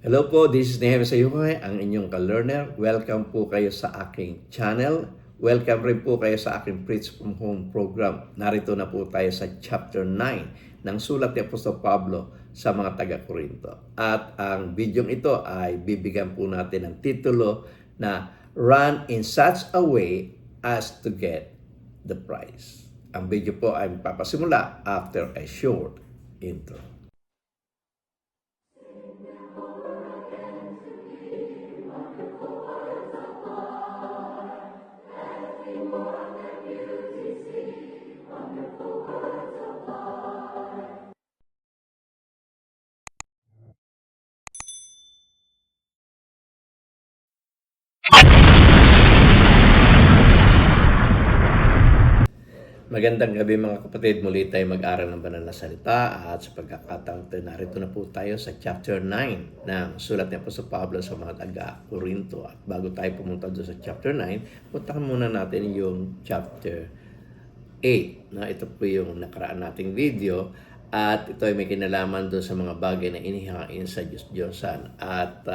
Hello po, this is Nehemiah Sayukay, ang inyong ka-learner. Welcome po kayo sa aking channel. Welcome rin po kayo sa aking Preach from Home program. Narito na po tayo sa chapter 9 ng sulat ni Apostol Pablo sa mga taga-Korinto. At ang video ito ay bibigyan po natin ng titulo na Run in such a way as to get the prize. Ang video po ay papasimula after a short intro. Magandang gabi mga kapatid, muli tayo mag-aral ng banal na salita at sa pagkakataon ito, narito na po tayo sa chapter 9 ng sulat ni Apostol Pablo sa mga taga-Korinto. At bago tayo pumunta doon sa chapter 9, puntahan muna natin yung chapter 8. Ito po yung nakaraan nating video at ito ay may kinalaman doon sa mga bagay na inihain sa Diyos-Diyosan. At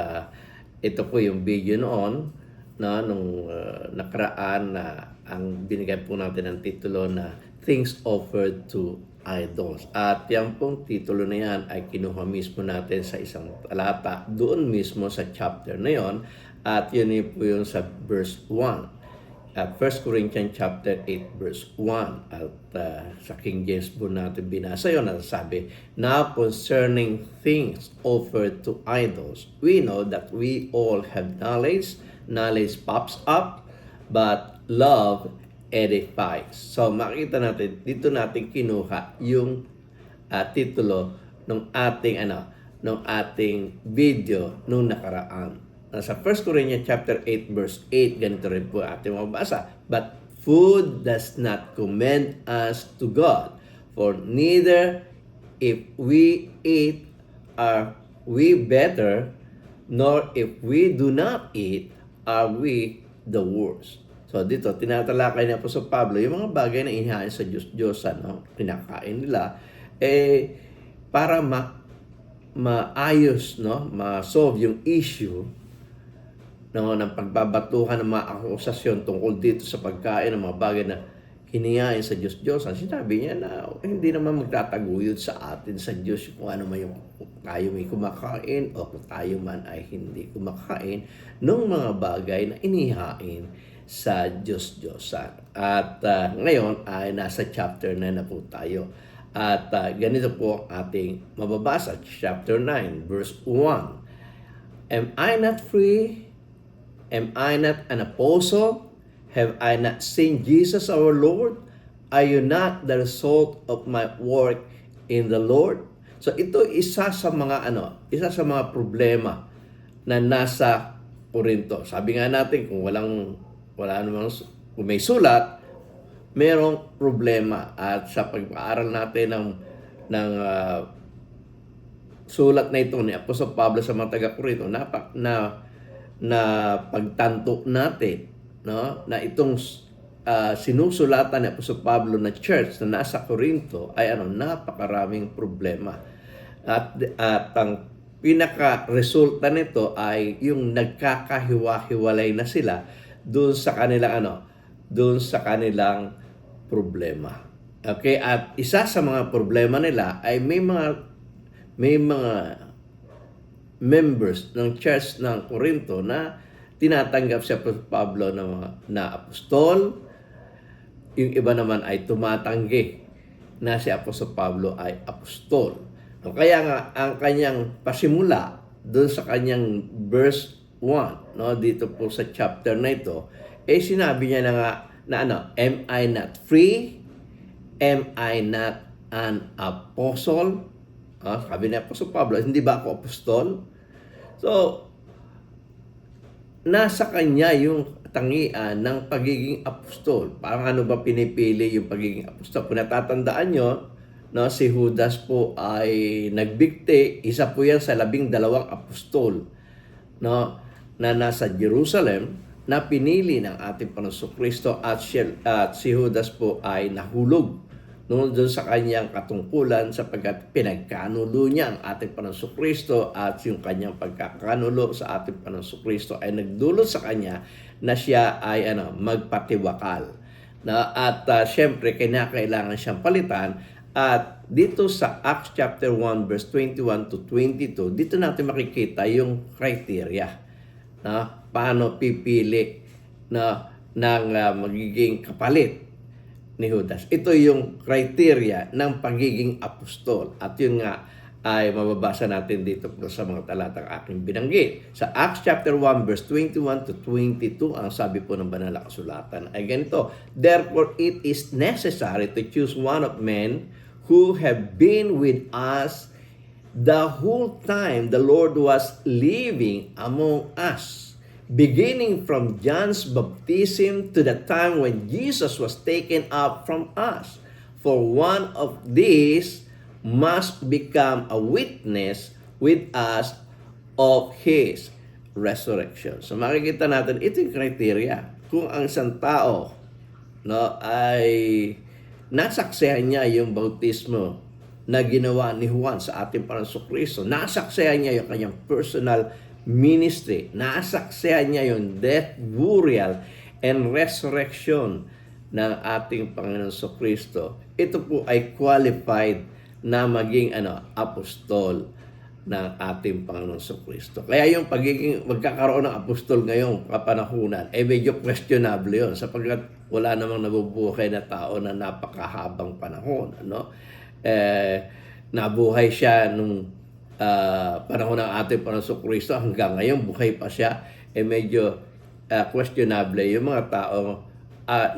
ito po yung video noon nung nakaraan na ang binigay po natin ng titulo na Things Offered to Idols. At yan pong titulo na yan ay kinuha mismo natin sa isang talata doon mismo sa chapter na yon. At yun po yung sa verse 1. At 1 Corinthians chapter 8 verse 1. At sa King James po natin binasa yun at sabi, Now concerning things offered to idols, we know that we all have knowledge. Knowledge pops up, but love edifies. So makita natin, dito natin kinuha yung titulo ng ating video nung nakaraan. Sa 1 Corinthians chapter 8 verse 8, ganito rin po ating mabasa. But food does not commend us to God, for neither if we eat are we better, nor if we do not eat are we the worst. So dito, tinatalakay niya po sa Pablo yung mga bagay na inihain sa Diyos-Diyosan, pinakain nila, para maayos, ma-solve yung issue ng pagbabatuhan ng mga akusasyon tungkol dito sa pagkain ng mga bagay na hinihain sa Diyos-Diyosan. Sinabi niya na hindi naman magtataguyod sa atin sa Diyos kung ano man yung tayo may kumakain o kung tayo man ay hindi kumakain ng mga bagay na inihain sa Diyos-Diyosan. At ngayon ay nasa chapter 9 na po tayo. At ganito po ating mababasa, chapter 9, verse 1. Am I not free? Am I not an apostle? Have I not seen Jesus our Lord? Are you not the result of my work in the Lord? So ito isa sa mga problema na nasa Korinto. Sabi nga natin kung kung may sulat, merong problema. At sa pag-aaral natin ng sulat na ito ni Apostol Pablo sa mga taga-Korinto, na pagtanto natin, na itong sinusulatan ni Apostol Pablo na church na nasa Korinto ay napakaraming problema. At ang pinaka-resulta nito ay yung nagkakahiwa-hiwalay na sila doon sa kanilang problema. Okay, at isa sa mga problema nila ay may mga members ng church ng Korinto na tinatanggap si Apostol Pablo na apostol. Yung iba naman ay tumatanggi na si Apostol Pablo ay apostol. Kaya nga, ang kanyang pasimula doon sa kanyang verse 1, dito po sa chapter na ito, sinabi niya am I not free? Am I not an apostle? Sabi ni Apostol Pablo, hindi ba ako apostol? So, nasa kanya yung tangian ng pagiging apostol. Parang ano ba pinipili yung pagiging apostol? Kung natatandaan nyo, si Judas po ay nagbigti. Isa po yan sa 12 apostol na nasa Jerusalem na pinili ng ating Panginoon Kristo at si Judas po ay nahulog doon sa kanyang katungkulan sapagkat pinagkanulo niya ang ating Panginoong Kristo at yung kanyang pagkakanulo sa ating Panginoong Kristo ay nagdulot sa kanya na siya ay magpatiwakal. At syempre kinakailangan siyang palitan. At dito sa Acts chapter 1 verse 21 to 22, dito natin makikita yung criteria na paano pipili ng magiging kapalit ni Judas. Ito yung criteria ng pagiging apostol. At yun nga ay mababasa natin dito po sa mga talatang aking binanggit. Sa Acts chapter 1 verse 21 to 22, ang sabi po ng banal na kasulatan ay ganito, "Therefore it is necessary to choose one of men who have been with us the whole time the Lord was living among us, beginning from John's baptism to the time when Jesus was taken up from us. For one of these must become a witness with us of His resurrection." So makikita natin, ito yung criteria. Kung ang isang tao ay nasaksihan niya yung bautismo na ginawa ni Juan sa ating Panginoong Kristo, nasaksihan niya yung kanyang personal ministry, nasaksihan niya yung death, burial, and resurrection ng ating Panginoon Kristo, ito po ay qualified na maging apostol ng ating Panginoon Kristo. Kaya yung magkakaroon ng apostol ngayong kapanahunan, medyo questionable yun sapagkat wala namang nabubuhay na tao na napakahabang panahon. Nabuhay siya nung panahon ng ating Panginoon Kristo hanggang ngayon buhay pa siya, medyo questionable yung mga tao,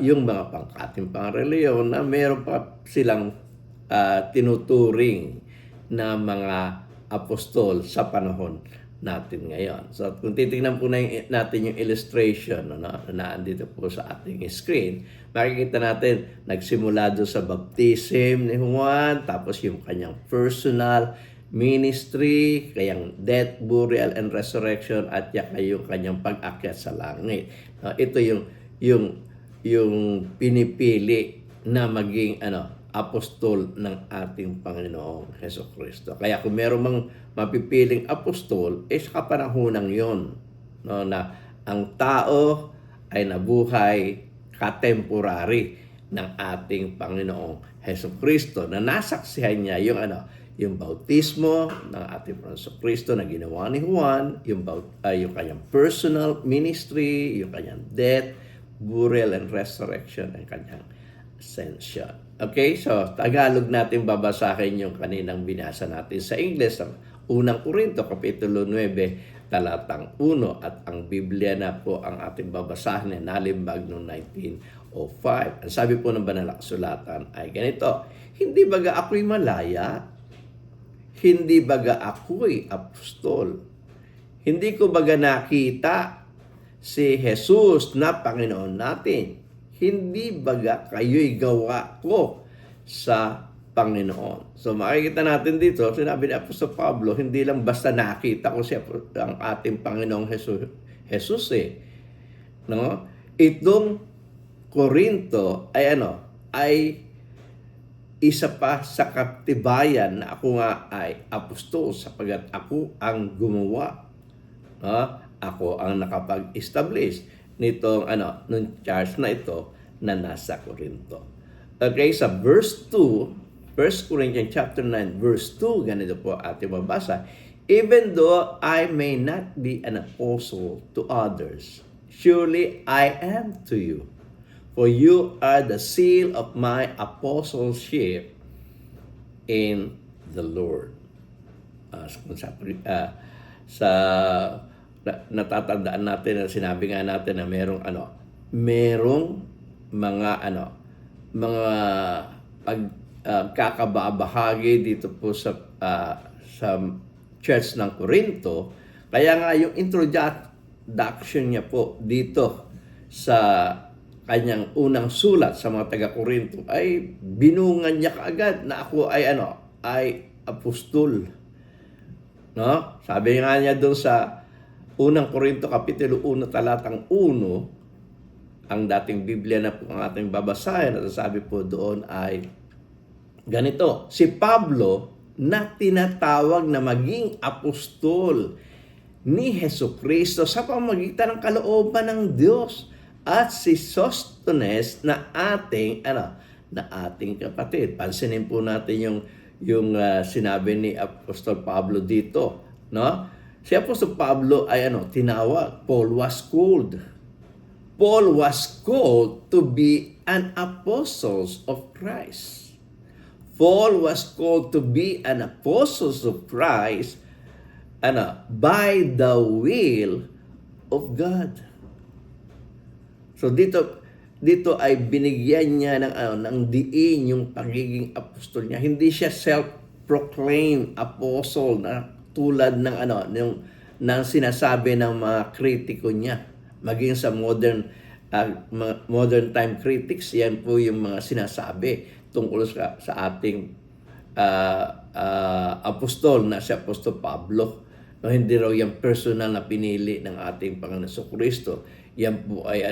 yung mga pangkating pangreliyon na meron pa silang tinuturing na mga apostol sa panahon natin ngayon. So kung titingnan po natin yung illustration na naandito po sa ating screen, makikita natin nagsimula doon sa baptism ni Juan, tapos yung kanyang personal ministry, kayang death, burial, and resurrection, at yung kanyang pag-akyat sa langit. Ito yung pinipili na maging apostol ng ating Panginoong Jesucristo. Kaya kung meron mang mapipiling apostol, sa kapanahonang yon, na ang tao ay nabuhay katemporary ng ating Panginoong Jesucristo, na nasaksihan niya yung bautismo ng ating Panginoong Kristo na ginawa ni Juan, yung kanyang personal ministry, yung kanyang death, burial, and resurrection, ang kanyang ascension. Okay, so Tagalog natin babasahin yung kaninang binasa natin sa English, ang unang Korinto, Kapitulo 9, talatang 1, at ang Biblia na po ang ating babasahin na nalimbag noong 1905. Ang sabi po ng banal na kasulatan ay ganito, "Hindi baga ako'y malaya? Hindi baga ako'y apostol? Hindi ko baga nakita si Jesus na Panginoon natin? Hindi baga kayo'y gawa ko sa Panginoon?" So makikita natin dito, sinabi ni Apostol Pablo, hindi lang basta nakita ko ang ating Panginoong Jesus Itong Korinto ay isa pa sa katibayan na ako nga ay apostol sapagkat ako ang gumawa. Ako ang nakapag-establish nitong nung church na ito na nasa Korinto. Okay, sa verse 2, 1 Corinthians chapter 9, verse 2, ganito po ating mabasa, "Even though I may not be an apostle to others, surely I am to you. For you are the seal of my apostleship in the Lord." Natatandaan natin na sinabi nga natin na merong mga pagkakababahagi dito po sa church ng Corinto. Kaya nga yung introduction niya po dito sa kanyang unang sulat sa mga taga-Korinto ay binungan niya kaagad na ako ay apostol. Sabi nga niya doon sa unang Korinto Kapitulo 1 talatang 1, ang dating Biblia na po ang ating babasahin, at sabi po doon ay Ganito, si Pablo na tinatawag na maging apostol ni Hesukristo sa pamamagitan ng kalooban ng Diyos, at si Sosthenes na ating kapatid. Pansinin po natin yung sinabi ni Apostol Pablo dito, no? Si Apostol Pablo ay tinawag, Paul was called to be an apostle of Christ. Paul was called to be an apostle of Christ by the will of God. So dito ay binigyan niya ng diin yung pagiging apostol niya. Hindi siya self-proclaimed apostle na tulad ng ng sinasabi ng mga kritiko niya. Maging sa modern time critics, yan po yung mga sinasabi tungkol sa ating apostol na si Apostol Pablo. No, hindi raw yung personal na pinili ng ating Panginoon Kristo. Yan po ay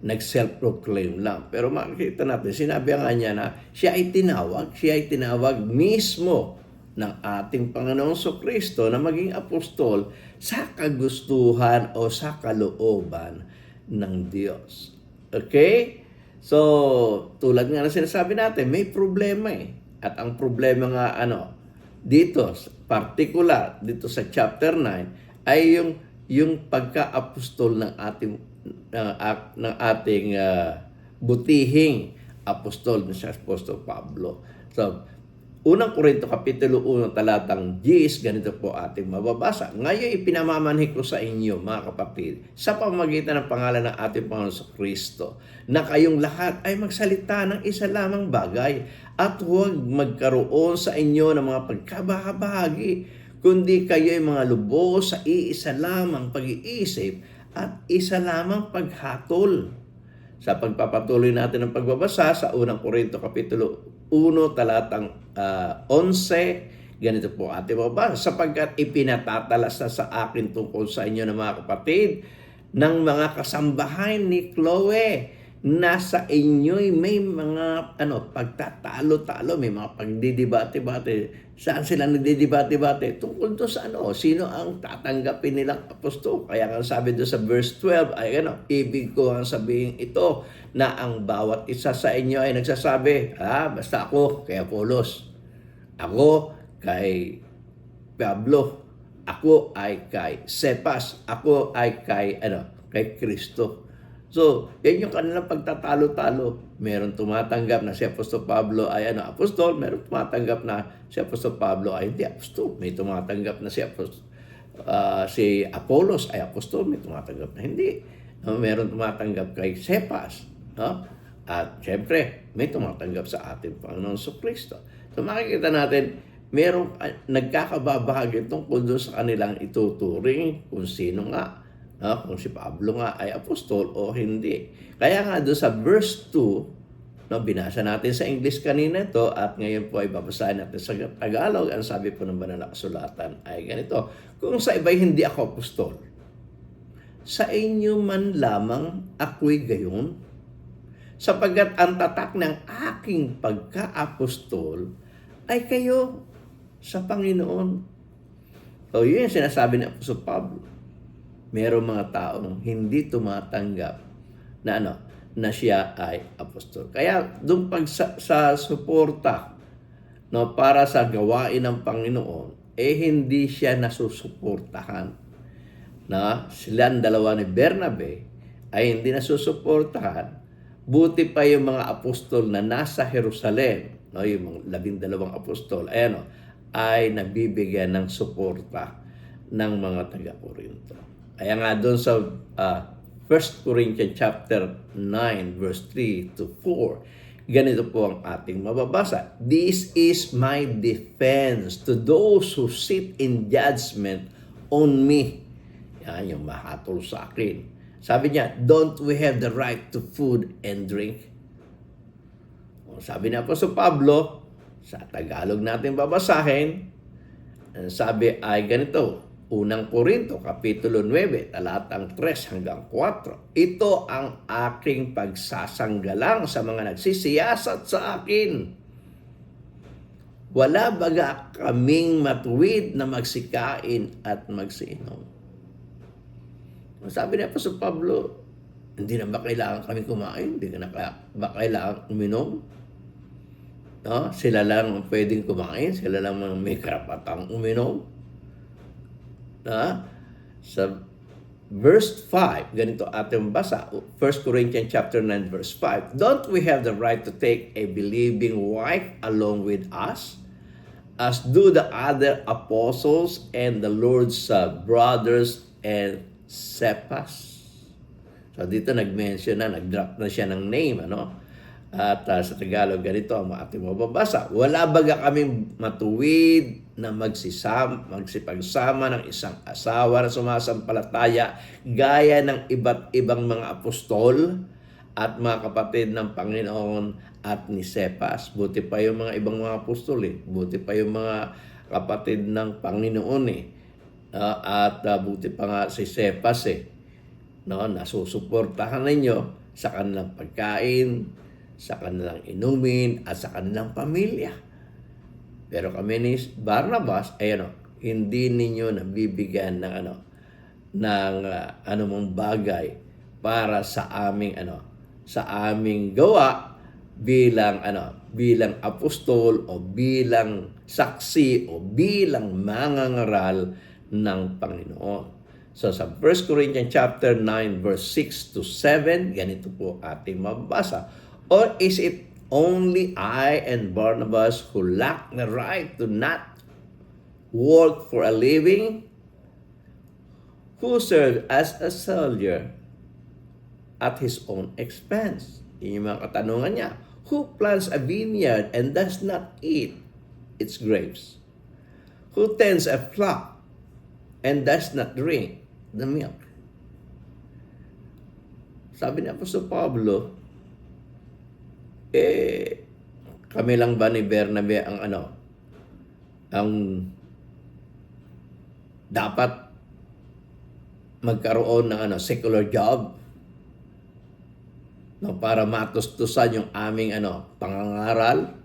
nag-self-proclaim lang. Pero makikita natin, sinabi nga niya na siya ay tinawag mismo ng ating Panginoon Kristo na maging apostol sa kagustuhan o sa kalooban ng Diyos. Okay? So, tulad nga na sinasabi natin, may problema eh. At ang problema nga dito, particular dito sa chapter 9 ay yung pagka-apostol ng ating butihing apostol na si Apostol Pablo. So, unang Korinto kapitulo 1 talatang 10, ganito po ating mababasa. Ngayon ipinamamanhik ko sa inyo, mga kapatid, sa pamamagitan ng pangalan ng ating Panginoon Kristo, na kayong lahat ay magsalita ng isa lamang bagay at huwag magkaroon sa inyo ng mga pagkabahagi, kundi kayo ay mga lubos sa iisa lamang pag-iisip at isa lamang paghatol. Sa pagpapatuloy natin ng pagbabasa sa unang Korinto kapitulo 1 talatang 11, ganito po ating mababasa, sapagkat ipinatatalaas na sa akin tungkol sa inyo ng mga kapatid ng mga kasambahay ni Chloe, na sa inyo'y may mga pagtatalo-talo, may mga pagdidibate-bate. Saan sila nagdidibate-bate? Tungkol to sa sino ang tatanggapin nilang apostol. Kaya nga sabi doon sa verse 12 ay ibig ko ang sabihin ito, na ang bawat isa sa inyo ay nagsasabi, basta ako kay Apolos, ako kay Pablo, ako ay kay Cephas, ako ay kay Kristo. So, yan yung kanilang pagtatalo-talo. Meron tumatanggap na si Apostol Pablo ay apostol, meron tumatanggap na si Apostol Pablo ay hindi apostol. May tumatanggap na si Apollos ay apostol, may tumatanggap na hindi. Meron tumatanggap kay Cephas, no? At syempre, may tumatanggap sa ating Panginoon Kristo. So makikita natin, merong nagkakababahagi tungkol doon sa kanilang ituturing kung sino nga, kung si Pablo nga ay apostol o hindi. Kaya nga doon sa verse 2, binasa natin sa English kanina ito at ngayon po ay babasahin natin sa Tagalog. Ang sabi po ng banal na kasulatan ay ganito, kung sa iba'y hindi ako apostol, sa inyo man lamang ako'y gayon, sapagkat ang tatak ng aking pagka-apostol ay kayo sa Panginoon. So yun yung sinasabi ni Apostol Pablo. Merong mga taong hindi tumatanggap na siya ay apostol. Kaya doon sa suporta para sa gawain ng Panginoon, hindi siya nasusuportahan. Silang dalawa ni Bernabe ay hindi nasusuportahan. Buti pa yung mga apostol na nasa Jerusalem, yung mga 12 apostol, ay nabibigyan ng suporta ng mga taga-Korinto. Kaya nga doon sa 1 Corinthians chapter 9 verse 3 to 4, ganito po ang ating mababasa. This is my defense to those who sit in judgment on me. Yan yung mahatol sa akin. Sabi niya, don't we have the right to food and drink? Sabi niya po sa Pablo, sa Tagalog natin babasahin, sabi ay ganito, unang Korinto, kapitulo 9, talatang 3 hanggang 4. Ito ang aking pagsasanggalang sa mga nagsisiyasat sa akin. wala baga kaming matuwid na magsikain at magsiinom. Sabi ni Apostol Pablo, hindi na ba kailangan kami kumain? Hindi na ba kailangan uminom? No? Sila lang ang pwedeng kumain, sila lang ang may karapatang uminom. Sa verse 5, ganito ating basa, 1 Corinthians chapter 9 verse 5, don't we have the right to take a believing wife along with us, as do the other apostles and the Lord's brothers and Cephas? So dito nag-mention na, nag-drop na siya ng name, ano? At sa Tagalog, ganito ang ating mababasa. Wala baga kaming matuwid na magsipagsama ng isang asawa na sumasampalataya gaya ng iba't ibang mga apostol at mga kapatid ng Panginoon at ni Cephas. Buti pa yung mga ibang mga apostol Buti pa yung mga kapatid ng Panginoon at buti pa nga si Cephas nasusuportahan ninyo sa kanilang pagkain, sa kanilang inumin, at sa kanilang pamilya. Pero kami ni Barnabas, hindi ninyo nabibigyan ng anumang bagay para sa aming gawa bilang apostol o bilang saksi o bilang mangangaral ng Panginoon. So sa 1 Corinthians chapter 9 verse 6 to 7, ganito po ating mabasa. Or is it only I and Barnabas who lack the right to not work for a living? Who served as a soldier at his own expense? Yung mga katanungan niya. Who plants a vineyard and does not eat its grapes? Who tends a flock and does not drink the milk? Sabi ni Apostol Pablo, kami lang ba ni Bernabe ang dapat magkaroon ng secular job para matustusan yung aming pangangaral?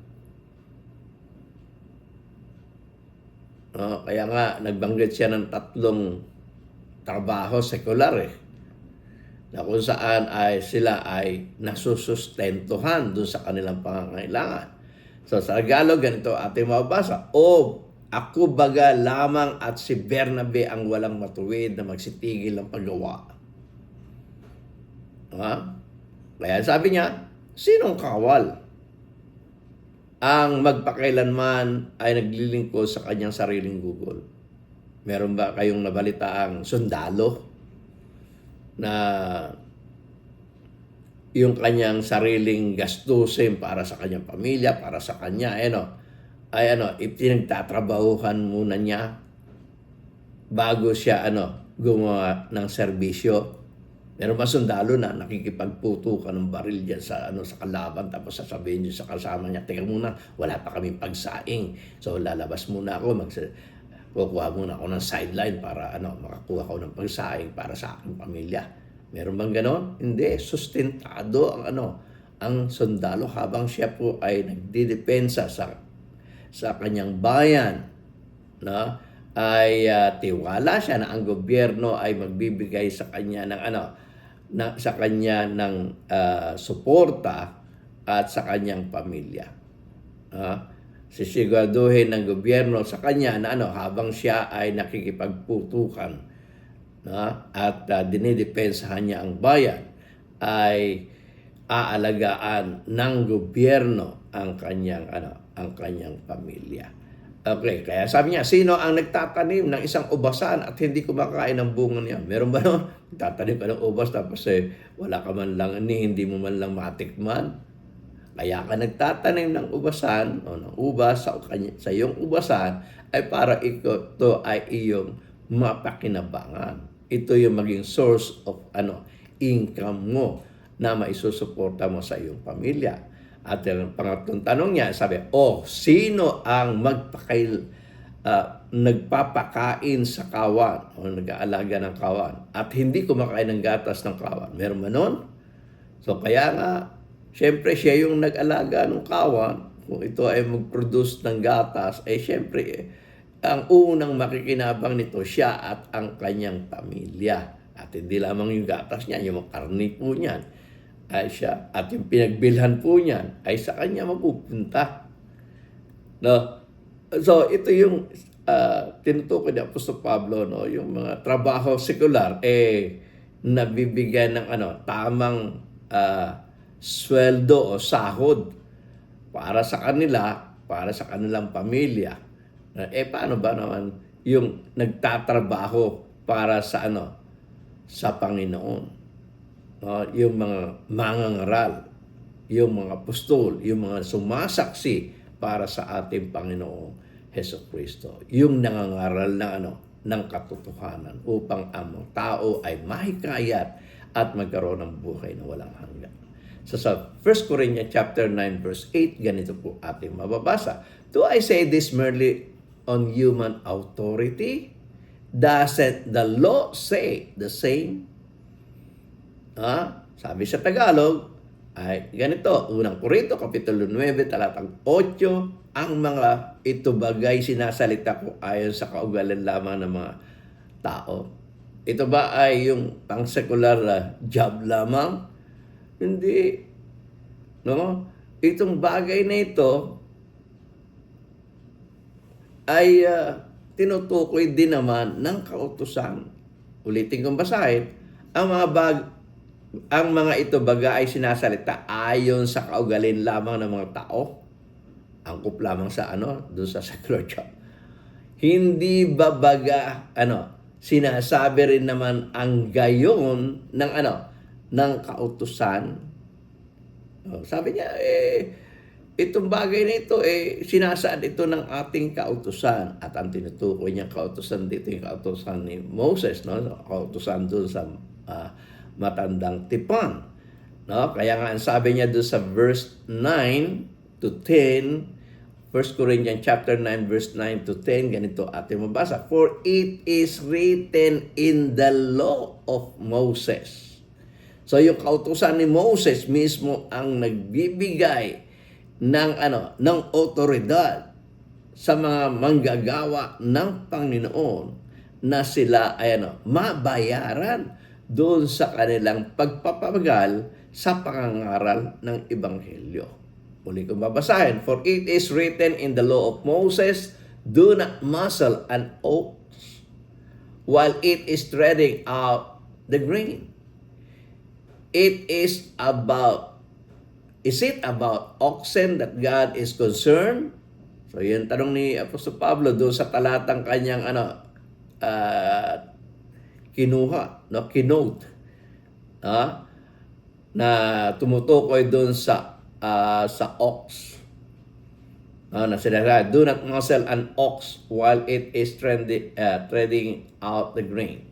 Kaya nga nagbanggit siya ng 3 trabaho secular na kung saan sila ay nasusustentuhan doon sa kanilang pangangailangan. So sa Tagalog, ganito ating mababasa. Ako baga lamang at si Bernabe ang walang matuwid na magsitigil ng paggawa. Kaya sabi niya, sinong kawal ang magpakailanman ay naglilingkod sa kanyang sariling gugol? Meron ba kayong nabalitaang sundalo na yung kanyang sariling gastusin para sa kanyang pamilya, para sa kanya, ipinagtatrabahuhan muna niya bago siya gumawa ng serbisyo? Meron ba sundalo na nakikipagputukan ng baril diyan sa kalaban, tapos sasabihin niyo sa kasama niya, teka muna, wala pa kaming pagsaing, so lalabas muna ako, kukuha muna ako ng sideline para makakuha ko ng pagsaing para sa aking pamilya. Meron bang ganon? Hindi. Sustentado ang sundalo habang siya po ay nagdidepensa sa kanyang bayan, ay tiwala siya na ang gobyerno ay magbibigay sa kanya ng suporta at sa kanyang pamilya. Sisiguraduhin ng gobyerno sa kanya na habang siya ay nakikipagputukan at dinidepensahan niya ang bayan, ay aalagaan ng gobyerno ang kanyang pamilya. Okay, kaya sabi niya, sino ang nagtatanim ng isang ubasan at hindi kumakain ng bunga niya? Meron ba Tatanim ka ng ubas tapos wala ka man lang hindi mo man lang matikman? Kaya ka nagtatanim ng ubasan o ng ubas sa iyong ubasan ay para ito ay iyong mapakinabangan. Ito yung maging source of income mo na maisusuporta mo sa iyong pamilya. At yung pangatlong tanong niya, sabi, sino ang nagpapakain sa kawan o nag-aalaga ng kawan at hindi kumakain ng gatas ng kawan? Meron ba nun? So kaya nga, siyempre siya yung nag-alaga ng kawan, kung ito ay mag-produce ng gatas, syempre, ang unang makikinabang nito siya at ang kanyang pamilya. At hindi lamang yung gatas niya, yung karne po niyan ay siya. At yung pinagbilhan po niyan ay sa kanya mapupunta. No? So, ito yung tinutukoy ni Apostol Pablo, no? Yung mga trabaho sekular, nabibigyan ng tamang sweldo o sahod para sa kanila, para sa kanilang pamilya. Paano ba naman yung nagtatrabaho para sa sa Panginoon? Yung mga mangangaral, yung mga apostol, yung mga sumasaksi para sa ating Panginoong Hesukristo. Yung nangangaral ng katotohanan upang ang tao ay mahikayat at magkaroon ng buhay na walang hanggan. So sa 1 Corinthians chapter 9 verse 8, ganito po ating mababasa. Do I say this merely on human authority? Doesn't the law say the same? Sabi sa Tagalog ay ganito, unang Korinto kapitulo 9 talatang 8, ang mga ito bagay sinasalita ko ayon sa kaugalan lamang ng mga tao. Ito ba ay yung pang-secular job lamang? Hindi. No? Itong bagay na ito ay tinutukoy din naman ng kautusan. Ulitin kong basahin, ang mga ito baga ay sinasalita ayon sa kaugalin lamang ng mga tao. Angkop lamang sa doon sa secular job. Hindi ba baga sinasabi rin naman ang gayon ng kautusan. Sabi niya, itong bagay na ito, sinasaad ito ng ating kautusan. At ang tinutukoy niyang kautusan dito, yung kautusan ni Moses, no? Kautusan doon sa matandang tipan. No? Kaya nga, ang sabi niya doon sa verse 9 to 10, 1 Corinthians chapter 9 verse 9 to 10, ganito ating mabasa. For it is written in the law of Moses. So yung kautusan ni Moses mismo ang nagbibigay ng otoridad sa mga manggagawa ng Panginoon na sila ay mabayaran doon sa kanilang pagpapagal sa pangangaral ng Ebanghelyo. Muli kong babasahin. For it is written in the law of Moses, do not muzzle an ox while it is treading out the grain. Is it about oxen that God is concerned? So yun tanong ni Apostol Pablo doon sa talatang kanyang kinote, na tumutukoy doon sa ox. Na sinasabi, do not muzzle an ox while it is treading out the grain.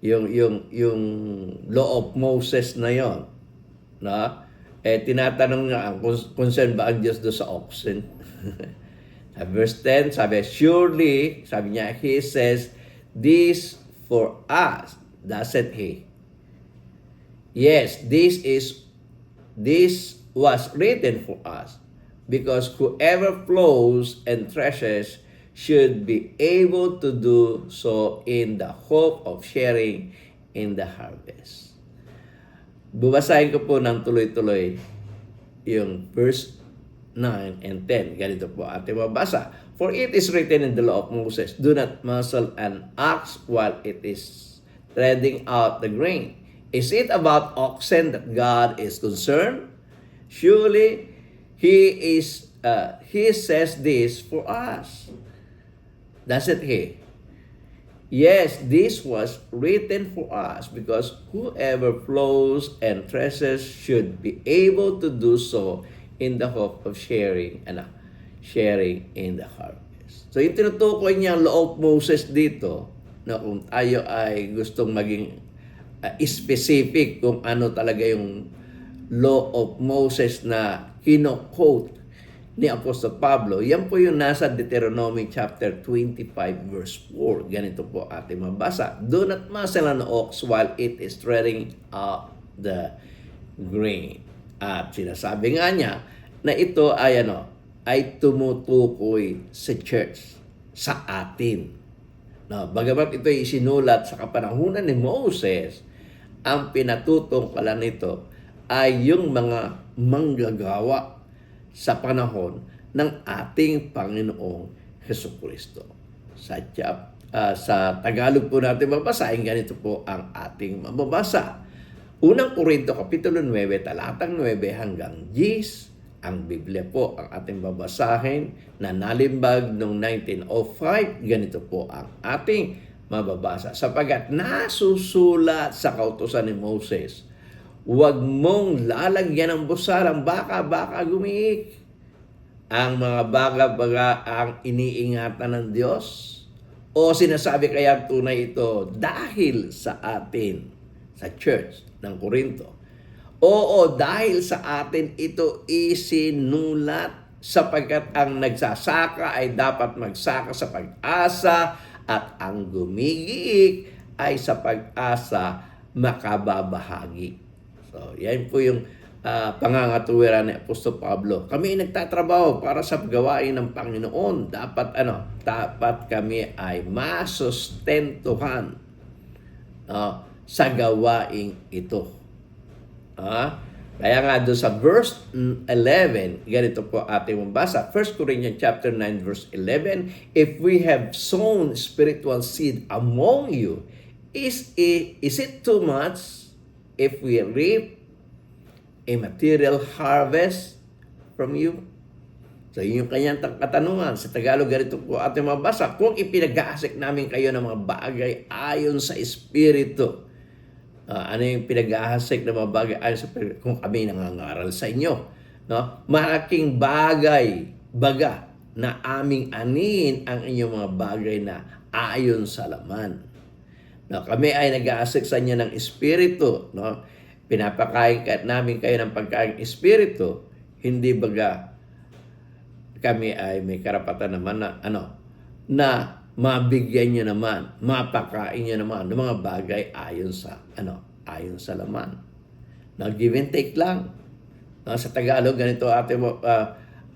Yung law of Moses na yon, tinatanong nga, concern ba ang Diyos doon sa oxen? Sa verse 10, sabi, surely, sabi niya, He says, this for us, doesn't He? Yes, this was written for us, because whoever plows and threshes should be able to do so in the hope of sharing in the harvest. Bubasahin ko po ng tuloy-tuloy yung verse 9 and 10. Ganito po ating mabasa. For it is written in the law of Moses, do not muzzle an ox while it is treading out the grain. Is it about oxen that God is concerned? Surely He says this for us. Doesn't He? Yes, this was written for us because whoever plows and threshes should be able to do so in the hope of sharing in the harvest. So yung tinutukoy niya ang law of Moses dito, na kung tayo ay gustong maging specific kung ano talaga yung law of Moses na kino-quote ni Apostol Pablo, yan po yung nasa Deuteronomy chapter 25 verse 4. Ganito po ating mabasa. Do not muzzle an ox while it is treading out the grain. At sinasabi nga niya, na ito ay tumutukoy sa church, sa atin. No, bagamat ito ay isinulat sa kapanahunan ni Moses, ang pinatutungkalan nito ay yung mga manggagawa sa panahon ng ating Panginoong Hesukristo. Sa Tagalog po natin mababasahin, ganito po ang ating mababasa. Unang Korinto, Kapitulo 9, talatang 9 hanggang 10. Ang Biblia po ang ating babasahin na nalimbag noong 1905. Ganito po ang ating mababasa. Sapagat nasusulat sa kautusan ni Moses, huwag mong lalagyan ng busar ang baka gumiik. Ang mga baga ang iniingatan ng Diyos? O sinasabi kaya tunay ito dahil sa atin, sa church ng Korinto? Oo, dahil sa atin ito isinulat, sapagkat ang nagsasaka ay dapat magsaka sa pag-asa at ang gumigiik ay sa pag-asa makababahagi. So, yan po yung pangangatuwiran ni Apostol Pablo. Kami ay nagtatrabaho para sa gawain ng Panginoon. Dapat kami ay masustentuhan sa gawaing ito. Kaya nga doon sa verse 11, ganito po ating mabasa. 1 Corinthians chapter 9 verse 11, if we have sown spiritual seed among you, is it too much if we reap a material harvest from you? So yun yung kanyang katanungan. Sa Tagalog, ganito po ating mabasa. Kung ipinag-aasik namin kayo ng mga bagay ayon sa Espiritu, ano yung pinag-ahasik na mga bagay ayon sa Espiritu? Kung kami nangangaral sa inyo, no? Malaking baga na aming anin ang inyong mga bagay na ayon sa laman. No, kami ay nag-aasik sa inyo ng Espiritu, no? Pinapakain namin kayo ng pagkain Espiritu, hindi baga kami ay may karapatan naman na mabigyan nyo naman, mapakain nyo naman ng mga bagay ayon sa laman. Give and take lang. Sa Tagalog, ganito ating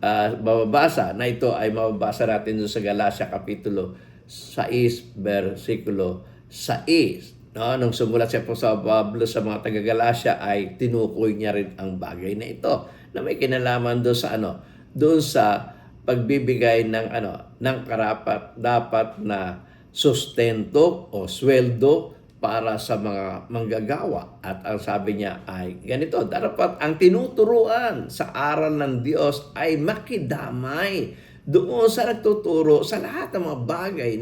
mababasa, na ito ay mababasa natin doon sa Galatia Kapitulo 6, versikulo 6. Nung sumulat si Apostol Pablo sa mga taga-Galatia, ay tinukoy niya rin ang bagay na ito, na may kinalaman doon sa pagbibigay ng karapat dapat na sustento o sweldo para sa mga manggagawa. At ang sabi niya ay ganito, dapat ang tinuturuan sa aral ng Diyos ay makidamay doon sa nagtuturo sa lahat ng mga bagay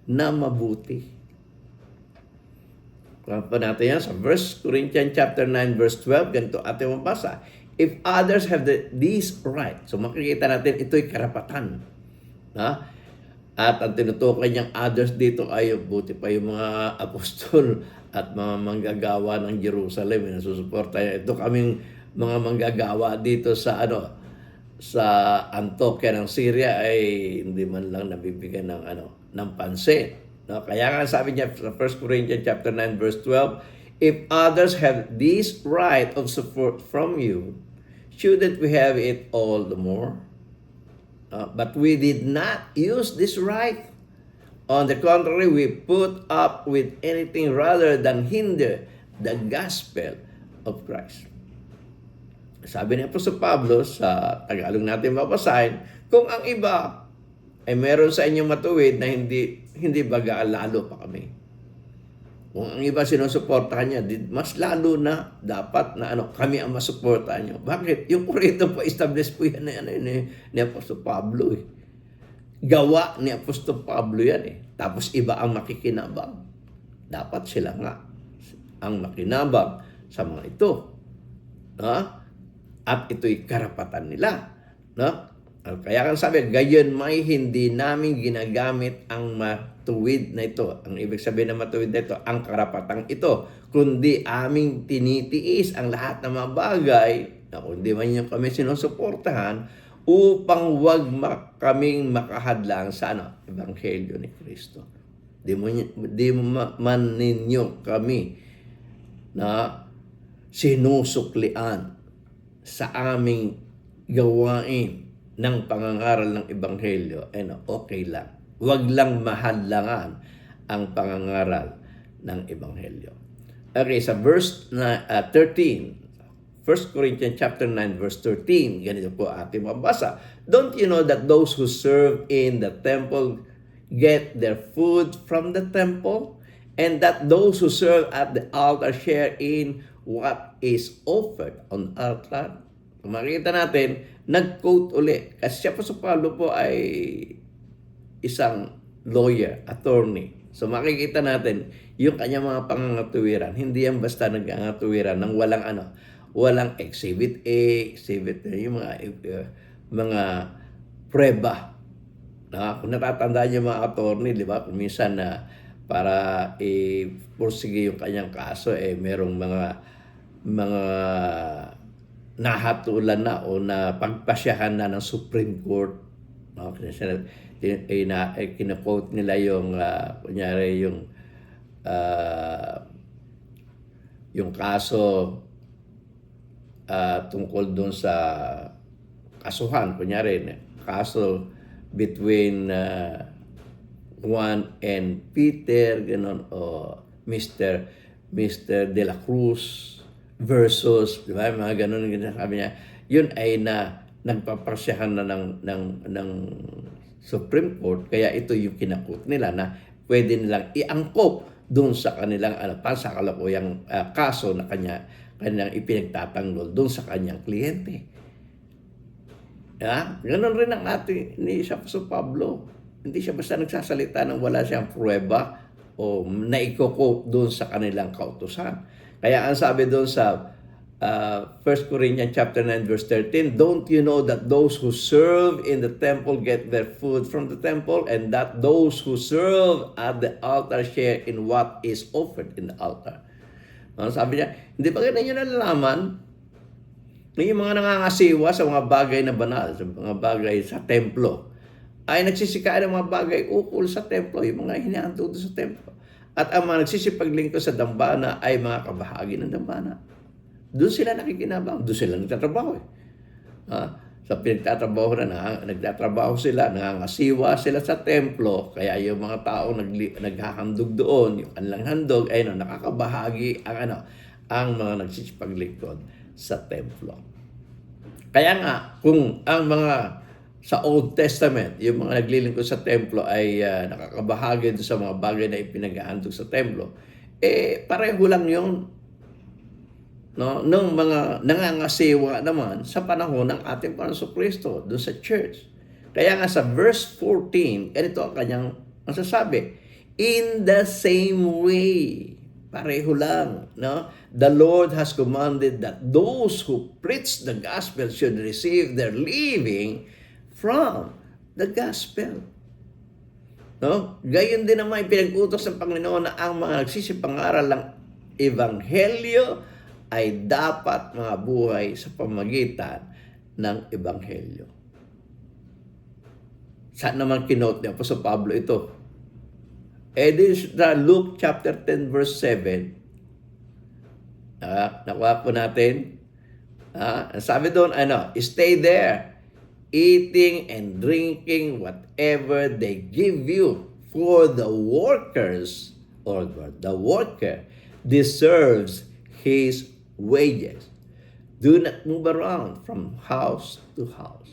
na mabuti. Kung pa natin yan sa 1 Corinthians chapter 9 verse 12, ganito ating mabasa. If others have these right, so makikita natin ito'y karapatan. At ang tinutukoy niyang others dito ay buti pa yung mga apostol at mga manggagawa ng Jerusalem na susuporta. Ito kaming mga manggagawa dito sa Antioquia ng Syria ay hindi man lang nabibigyan ng pansin. Kaya nga sabi niya sa 1 Corinthians chapter 9 verse 12, if others have this right of support from you, shouldn't we have it all the more? But we did not use this right. On the contrary, we put up with anything rather than hinder the gospel of Christ. Sabi ni Apostol Pablo sa Tagalog natin mabasahin, kung ang iba ay meron sa inyong matuwid na hindi baga lalo pa kami. Kung ang iba sinusuportahan niya, mas lalo na dapat na kami ang masuportahan niyo. Bakit? Yung Korinto po, establish po yan ni Apostol Pablo. Gawa ni Apostol Pablo yan. Tapos iba ang makikinabang. Dapat sila nga ang makinabang sa mga ito. At ito'y karapatan nila. Kaya kan sabi, gayon may hindi namin ginagamit ang matuwid na ito. Ang ibig sabihin ng matuwid na ito, ang karapatang ito. Kundi aming tinitiis ang lahat ng mga bagay, na kundi man yung kami sinusuportahan, upang wag kaming makahadlang sa Ebanghelyo ni Kristo. Di man ninyo kami na sinusuklian sa aming gawain ng pangangaral ng Ebanghelyo, okay lang. Huwag lang mahalangan ang pangangaral ng Ebanghelyo. Okay, sa verse 13, 1 Corinthians chapter 9, verse 13, ganito po ating mabasa. Don't you know that those who serve in the temple get their food from the temple? And that those who serve at the altar share in what is offered on altar? Kung makikita natin, nag-quote uli. Kasi siya po sa Pablo po ay isang lawyer, attorney. So makikita natin yung kanyang mga pangangatuwiran. Hindi yan basta nagangatuwiran ng walang exhibit A, exhibit A, yung mga prueba. Kung natatandaan niyo mga attorney, di ba? Kung minsan para i-pursige yung kanyang kaso, merong mga nahatulan na o na pagpasyahan na ng Supreme Court. Kina-quote nila yung kunyari yung kaso tungkol doon sa kasuhan, kunyari kaso between Juan and Peter, ganon, o Mr. De La Cruz versus, di ba, mga ganon, sabi niya, yun ay nagpapasyahan na ng Supreme Court, kaya ito yung kinakot nila na pwede nilang iangkop doon sa kanilang pansakalakuyang kaso na kanyang ipinagtatanggol doon sa kanyang kliyente. Ganon rin ang ni Apostol Pablo. Hindi siya basta nagsasalita nang wala siyang pruweba o naiko-quote doon sa kanilang kautusan. Kaya ang sabi doon sa 1 Corinthians chapter 9 verse 13, don't you know that those who serve in the temple get their food from the temple, and that those who serve at the altar share in what is offered in the altar? Sabi niya, hindi ba ganun nyo nalalaman? Yung mga nangangasiwa sa mga bagay na banal, sa mga bagay sa templo, ay nagsisikain ng mga bagay ukol sa templo, yung mga hinahandog sa templo. At ang mga nagsisipaglingkod sa dambana ay mga kabahagi ng dambana. Doon sila nakikinabang, doon sila nagtatrabaho. Sa pinagtatrabaho nagtatrabaho sila, nangangasiwa sila sa templo, kaya yung mga tao naghahandog doon, yung kanilang handog ay nakakabahagi ang mga nagsisipaglingkod sa templo. Kaya nga, kung ang mga sa Old Testament, yung mga naglilingkod sa templo ay nakakabahagi doon sa mga bagay na ipinaghahandog sa templo, pareho lang yun, no, ng mga nangangasiwa naman sa panahon ng ating Panginoon Kristo doon sa church. Kaya nga sa verse 14, ganito ang kanyang masasabi, in the same way, pareho lang, no? The Lord has commanded that those who preach the gospel should receive their living from the gospel. No? Gayon din naman pinag-utos ng Panginoon na ang mga nagsisipangaral ng Ebanghelyo ay dapat mga buhay sa pamagitan ng Ebanghelyo. Saan naman kinote niya po sa Pablo ito? This is Luke chapter 10 verse 7. Nakuha po natin. Sabi doon, stay there, eating and drinking whatever they give you, for the workers or the worker deserves his wages. Do not move around from house to house.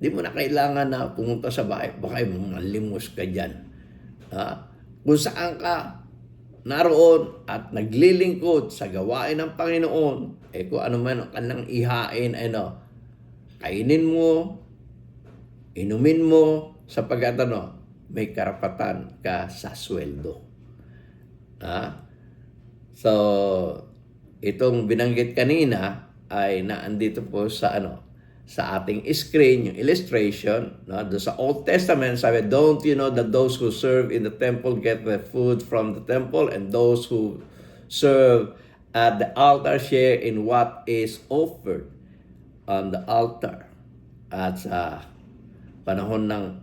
Di mo na kailangan na pumunta sa bahay, baka malimos ka dyan. Kung saan ka naroon at naglilingkod sa gawain ng Panginoon, kung ano man ang kanilang ihain, kainin mo, inumin mo, sapagkat may karapatan ka sa sweldo. So, itong binanggit kanina ay naandito po sa sa ating screen, yung illustration, doon sa Old Testament, sabi, don't you know that those who serve in the temple get their food from the temple, and those who serve at the altar share in what is offered on the altar. At sa panahon ng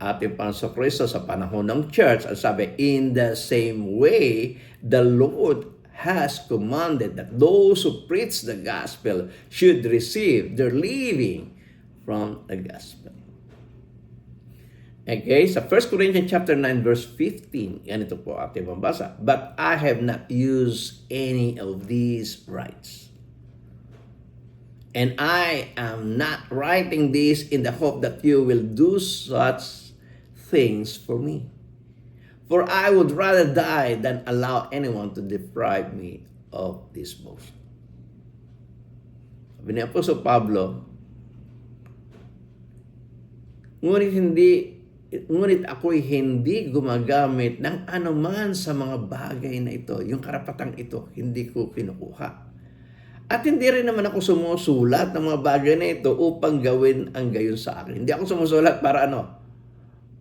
ating Panginoon Kristo, sa panahon ng church, ang sabi, in the same way, the Lord has commanded that those who preach the gospel should receive their living from the gospel. Okay, sa 1 Corinthians chapter 9 verse 15, ganito po ating mabasa. But I have not used any of these rights. And I am not writing this in the hope that you will do such things for me. For I would rather die than allow anyone to deprive me of this boast. Sabi ni Apostol Pablo, ngunit ako'y hindi gumagamit ng anuman sa mga bagay na ito. Yung karapatang ito, hindi ko kinukuha. At hindi rin naman ako sumusulat ng mga bagay na ito upang gawin ang gayon sa akin. Hindi ako sumusulat para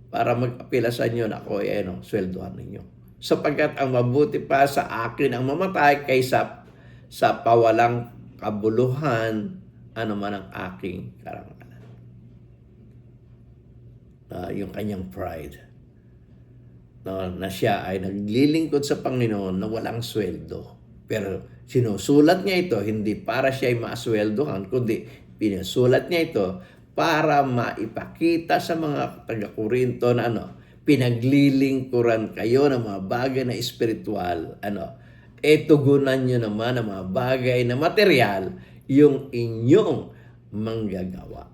para mag-apila sa inyo na ako sweldohan ninyo. Sapagkat ang mabuti pa sa akin ang mamatay kaysa sa pawalang kabuluhan man ang aking karangalan. Yung kanyang pride. Na siya ay naglilingkod sa Panginoon na walang sweldo. Pero sinusulat niya ito hindi para siya ay masweldohan, kundi pinusulat niya ito para maipakita sa mga taga-Korinto na pinaglilingkuran kayo ng mga bagay na espiritual. Tugunan nyo naman ng mga bagay na material yung inyong manggagawa.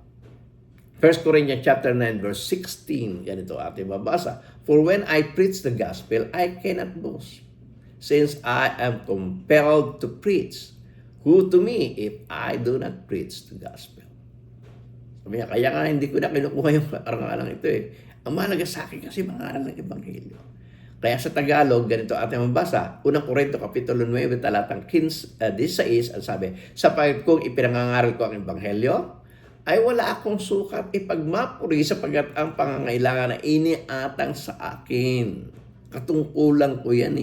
1 Corinthians chapter 9 verse 16, ganito ating babasa. For when I preach the gospel, I cannot boast, since I am compelled to preach. Who to me if I do not preach the gospel? Sabi niya, kaya nga hindi ko na kinukuha yung karangalan ito Ang mahalaga sa akin kasi mangaral ng Ebanghelyo. Kaya sa Tagalog, ganito ating mabasa. Unang Korinto, Kapitulo 9, talatang 16, ang sabi, sapagkat kung ipinangangaral ko ang Ebanghelyo, ay wala akong sukat ipagmapuri sapagkat ang pangangailangan na iniatang sa akin. Katungkulan ko yan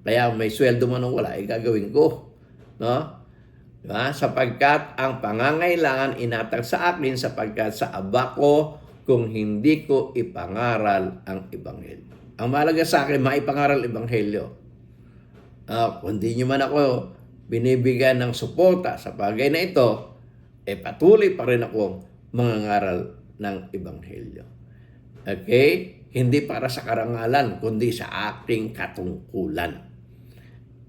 Kaya may sweldo man o wala, gagawin ko. Diba? Sapagkat ang pangangailangan inatang sa akin sapagkat sa aba ko kung hindi ko ipangaral ang Ebanghelyo. Ang mahalaga sa akin, maipangaral Ebanghelyo. Kung di nyo man ako binibigyan ng suporta sa bagay na ito, patuloy pa rin akong mangangaral ng Ebanghelyo. Okay? Hindi para sa karangalan, kundi sa aking katungkulan.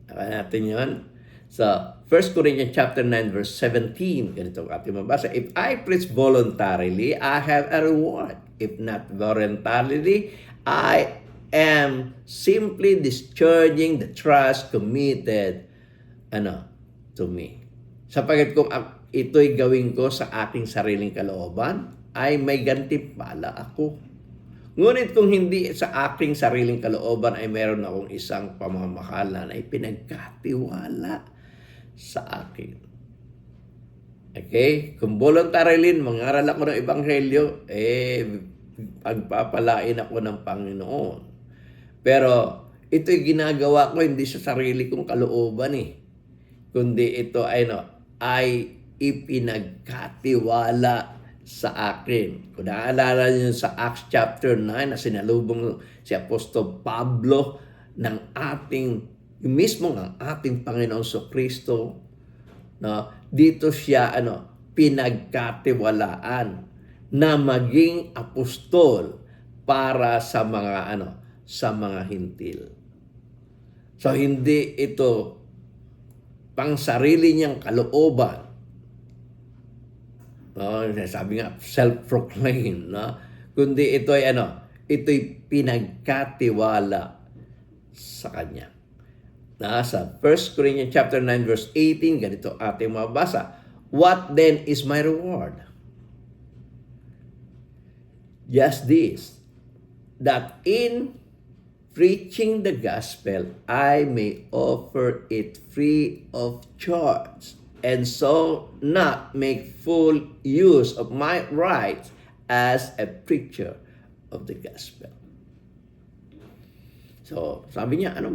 Tama natin yun. So, 1 Corinthians chapter 9 verse 17, ganito ang ating mabasa. If I preach voluntarily, I have a reward. If not voluntarily, I am simply discharging the trust committed to me. Sapagkat kung ito'y gawin ko sa aking sariling kalooban, ay may gantimpala ako. Ngunit kung hindi sa aking sariling kalooban ay meron akong isang pamamahala na ipinagkatiwala sa akin. Okay? Kung voluntarily mangaral ako ng Ebanghelyo, pagpapalain ako ng Panginoon. Pero ito'y ginagawa ko hindi sa sarili kong kalooban kundi ito ay ipinagkatiwala sa akin. Kung naalala niyo sa Acts chapter 9 na sinalubong si Apostol Pablo ng ang ating Panginoon Kristo, dito siya pinagkatiwalaan na maging apostol para sa mga hintil. So hindi ito pang sarili niyang kalooban. Sabi nga self-proclaimed, kundi ito ay ito'y pinagkatiwala sa kanya. Sa 1 Corinthians chapter 9 verse 18, ganito ating mabasa. What then is my reward? Just this, that in preaching the gospel, I may offer it free of charge, and so not make full use of my rights as a preacher of the gospel. So, sabi niya, ano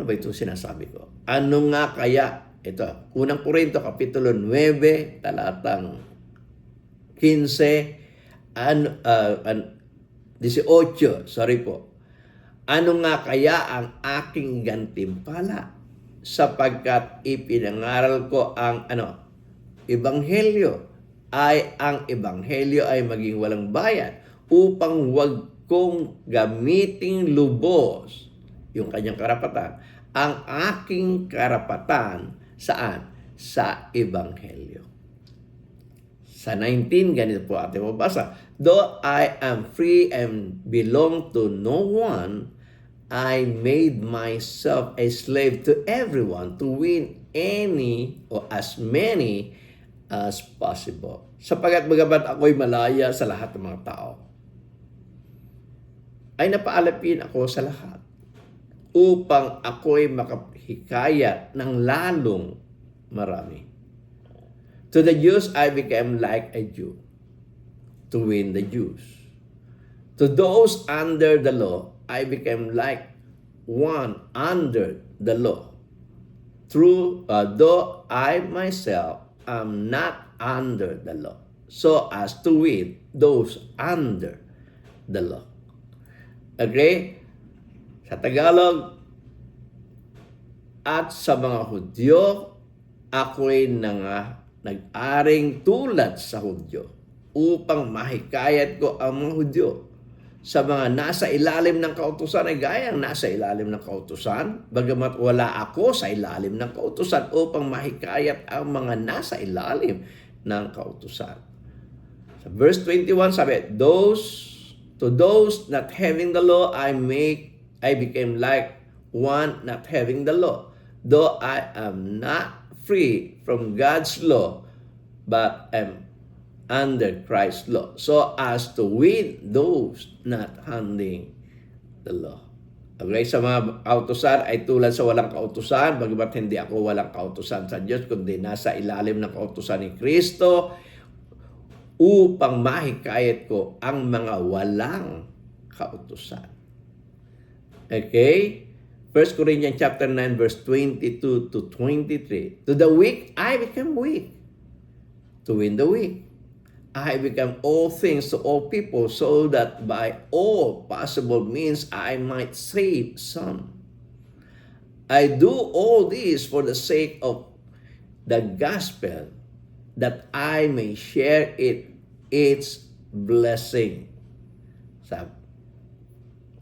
ba ito sinasabi ko? Ano nga kaya? Ito, unang Korinto, Kapitulo 9, talatang 15, 18, Ano nga kaya ang aking gantimpala? Sapagkat ipinangaral ko ang ebanghelyo, ang ebanghelyo ay maging walang bayad upang wag kong gamiting lubos yung kanyang karapatan. Ang aking karapatan saan? Sa ebanghelyo. Sa 19, ganito po ating mabasa. Though I am free and belong to no one, I made myself a slave to everyone to win any or as many as possible. Sapagat bagamat ako'y malaya sa lahat ng mga tao, ay napaalapin ako sa lahat upang ako'y makahikayat ng lalong marami. To the Jews, I became like a Jew to win the Jews. To those under the law, I became like one under the law. Though I myself am not under the law, so as to win those under the law. Okay? Sa Tagalog, at sa mga Hudyo, ako'y nag-aring tulad sa Hudyo upang mahikayat ko ang mga Hudyo. Sa mga nasa ilalim ng kautusan ay gayang nasa ilalim ng kautusan, bagamat wala ako sa ilalim ng kautusan upang mahikayat ang mga nasa ilalim ng kautusan. Sa verse 21 sabi, to those not having the law, I became like one not having the law, though I am not free from God's law, but am under Christ's law, so as to win those not handling the law. Okay, sa mga kautusan ay tulad sa walang kautusan, bagamat hindi ako walang kautusan sa Diyos, kundi nasa ilalim ng kautusan ni Kristo, upang mahikayat ko ang mga walang kautusan. Okay? 1 Corinthians chapter 9 verse 22 to 23. To the weak, I became weak to win the weak. I become all things to all people so that by all possible means I might save some. I do all this for the sake of the gospel, that I may share its blessing. Sa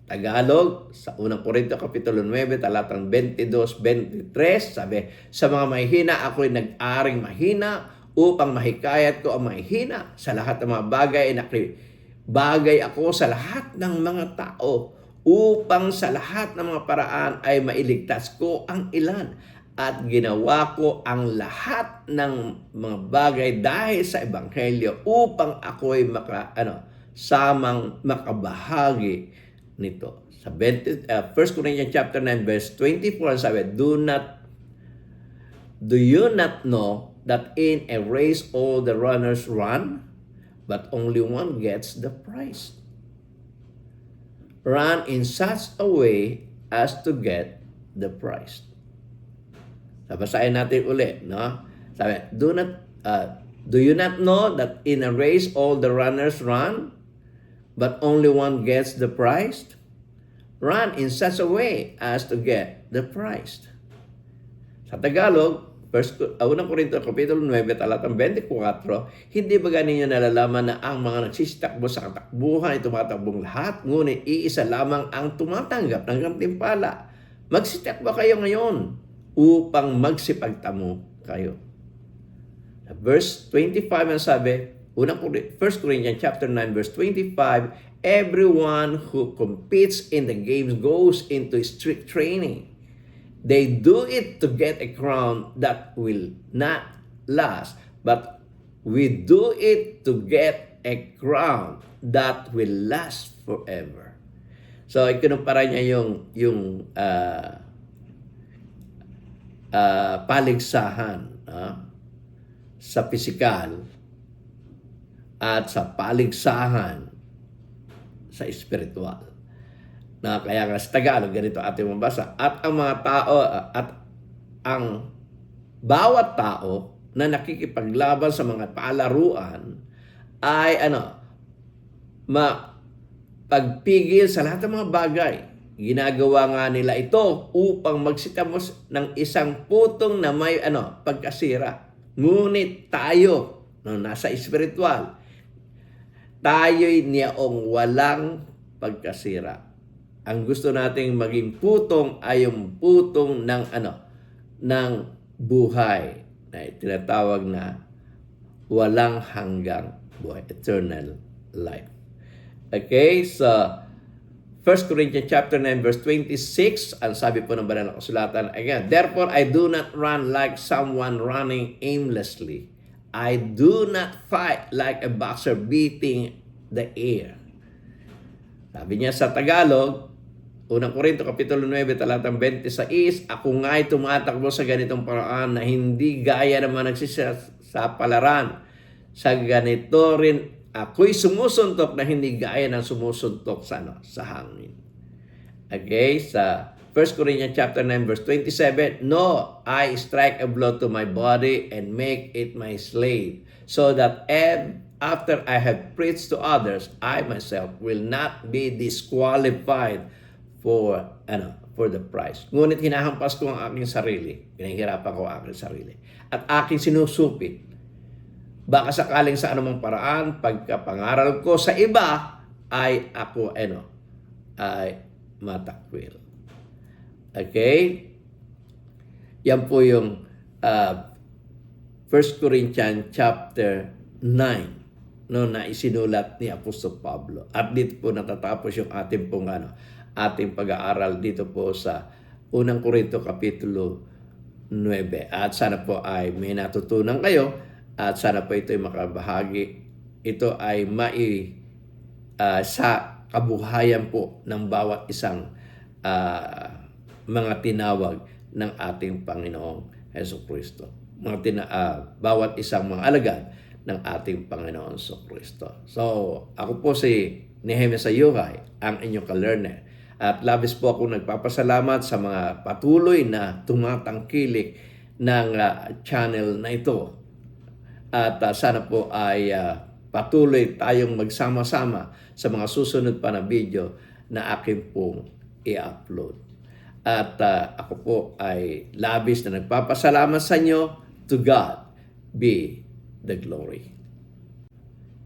Tagalog, sa unang Korinto Kapitulo 9, talatang 22-23, sabi, sa mga mahihina ako'y nag-aring mahina upang mahikayat ko ang mahihina. Sa lahat ng mga bagay ako sa lahat ng mga tao upang sa lahat ng mga paraan ay mailigtas ko ang ilan. At ginawa ko ang lahat ng mga bagay dahil sa ebanghelyo upang ako'y samang makabahagi nito. Sa 1 Corinthians chapter 9 verse 24 sabi, Do you not know that in a race all the runners run, but only one gets the prize? Run in such a way as to get the prize. Basahin natin ulit, no? Sabi, do you not know that in a race all the runners run, but only one gets the prize? Run in such a way as to get the prize. Sa Tagalog, 1 Korinto Kapitulo 9, talatang 24, hindi ba ninyo nalalaman na ang mga nagsisitakbo sa katakbuhan ay tumatakbong lahat, ngunit iisa lamang ang tumatanggap ng gantimpala. Magsitakbo kayo ngayon upang magsipagtamo kayo. Sa verse 25 ang sabi, 1 Corinthians chapter 9 verse 25, everyone who competes in the games goes into strict training. They do it to get a crown that will not last, but we do it to get a crown that will last forever. So, ikinumpara niya yung paligsahan sa pisikal at sa paligsahan sa espiritual. Na kaya nga sa Tagalog, ganito ating mabasa. At ang mga tao, at ang bawat tao na nakikipaglaban sa mga palaruan ay pagpigil sa lahat ng mga bagay. ginagawa nga nila ito upang magsitamos ng isang putong na may pagkasira. Ngunit tayo, no, nasa espiritual, tayo'y niyaong walang pagkasira. Ang gusto nating maging putong ay yung putong ng buhay na tinatawag na walang hanggang buhay, eternal life. Okay, so 1 Corinthians chapter 9 verse 26, ang sabi po ng banal na kasulatan, again, therefore I do not run like someone running aimlessly. I do not fight like a boxer beating the air. Sabi niya sa Tagalog, Unang Korinto Kapitulo 9, talatang 26, ako nga'y tumatakbo sa ganitong paraan na hindi gaya naman nagsisapalaran. Sa ganito rin ako'y sumusuntok na hindi gaya ng sumusuntok sa hangin. Okay, sa 1 Corinthians chapter 9 verse 27, no, I strike a blow to my body and make it my slave, so that after I have preached to others, I myself will not be disqualified for the prize. Ngunit hinahampas ko ang aking sarili, pinahihirapan ko ang aking sarili, at aking sinusupit. Baka sakaling sa anumang paraan, pagkapangaral ko sa iba, ay ako, ay matakwil. Okay? Yan po yung 1 Corinthians chapter 9, no, na isinulat ni Apostol Pablo. At dito po natatapos yung ating pong ating pag-aaral dito po sa Unang Korinto Kapitulo 9. At sana po ay may natutunan kayo. At sana po ito ay makabahagi. Ito ay sa kabuhayan po ng bawat isang mga tinawag ng ating Panginoong Jesucristo. Bawat isang mga alagad ng ating Panginoong Jesucristo. So, ako po si Nehemias Ayuhay, ang inyong ka-learner. At labis po akong nagpapasalamat sa mga patuloy na tumatangkilik ng channel na ito. At sana po ay patuloy tayong magsama-sama sa mga susunod pa na video na akin pong i-upload. At ako po ay labis na nagpapasalamat sa inyo. To God be the glory.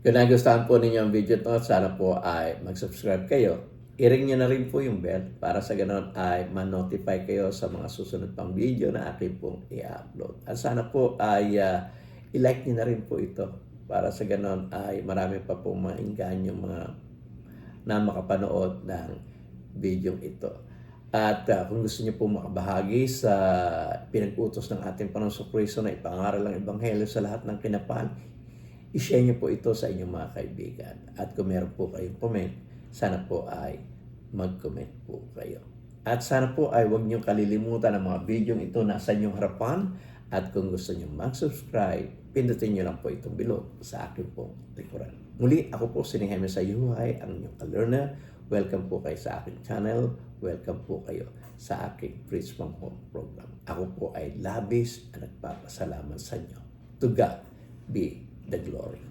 Kung nagustuhan po ninyo ang video ito, sana po ay mag-subscribe kayo. I-ring nyo na rin po yung bell para sa ganon ay ma-notify kayo sa mga susunod pang video na akin pong i-upload. At sana po ay i-like nyo na rin po ito para sa ganon ay marami pa pong mainggan yung mga na makapanood ng video ito. At kung gusto niyo po makabahagi sa pinag-utos ng ating Panginoong Jesucristo na ipangaral ang Ebanghelyo sa lahat ng kinapan, i-share niyo po ito sa inyong mga kaibigan. At kung meron po kayong comment, sana po ay mag-comment po kayo. At sana po ay huwag niyo kalilimutan ang mga video ito nasa inyong harapan. At kung gusto niyo mag-subscribe, pindutin niyo lang po itong below sa akin pong likuran. Muli, ako po si Nehemias Ayuhay, ang inyong ka-learner. Welcome po kayo sa aking channel. Welcome po kayo sa aking Preach from Home program. Ako po ay labis na nagpapasalamat sa inyo. To God be the glory.